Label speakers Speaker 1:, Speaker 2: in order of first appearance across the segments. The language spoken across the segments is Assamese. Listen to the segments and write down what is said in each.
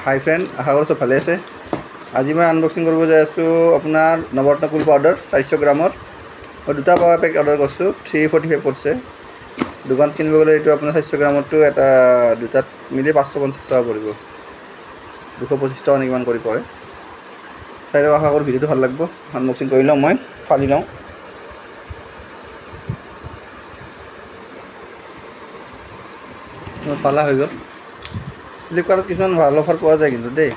Speaker 1: হাই ফ্ৰেণ্ড, আশা কৰোঁ চব ভালে আছে। আজি মই আনবক্সিং কৰিব যাই আছোঁ আপোনাৰ নৱৰত্ন কুল পাউডাৰ 400 গ্ৰামৰ। মই দুটা পাৱাৰ পেক অৰ্ডাৰ কৰিছোঁ, 345 পৰিছে। দোকানত কিনিব গ'লে এইটো আপোনাৰ 400 গ্ৰামৰটো এটা দুটাত মিলি 550 টকা পৰিব, 225 টকা কিমান কৰি পৰে। চাই লওক, আশা কৰোঁ ভিডিঅ'টো ভাল লাগিব। আনবক্সিং কৰি লওঁ, মই ফালি লওঁ। পালা হৈ গ'ল। ফ্লিপকাৰ্টত কিছুমান ভাল অফাৰ পোৱা যায় কিন্তু দেই,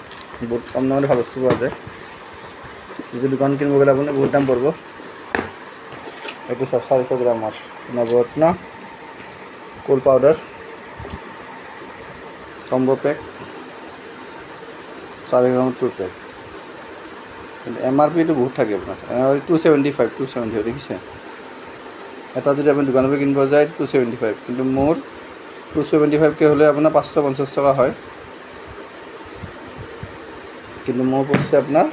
Speaker 1: বহুত কম দামতে ভাল বস্তু পোৱা যায়। যদি দোকান কিনিব গ'লে আপুনি বহুত দাম পৰিব। এইটো 400 গ্ৰামৰ নৱৰত্ন কুল পাউডাৰ কম্বো পেক 4 গ্ৰামৰ 2 পেক। কিন্তু MRPটো বহুত থাকে আপোনাৰ, 275 দেখিছে। এটা যদি আপুনি দোকানৰ পৰা কিনিব যায় 275, কিন্তু মোৰ 275কে হ'লে আপোনাৰ 550 টকা হয়। কিন্তু মোৰ পৰিছে আপোনাৰ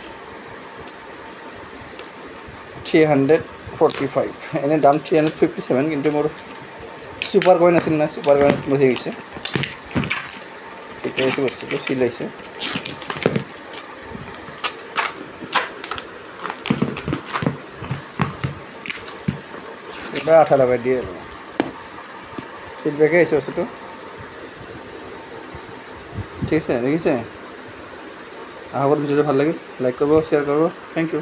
Speaker 1: 345, এনেই দাম 357, কিন্তু মোৰ ছুপাৰ কইন আছিল না, ছুপাৰ কইনত বহি গৈছে। ঠিকে আছে, বস্তুটো চিল আহিছে। কিবা আঠা লগাই দিয়ে আৰু চিল বেগে আহিছে বস্তুটো। ঠিক আছে, দেখিছে। আশা কৰোঁ ভিডিঅ'টো ভাল লাগিল। লাইক কৰিব, শ্বেয়াৰ কৰিব। Thank U.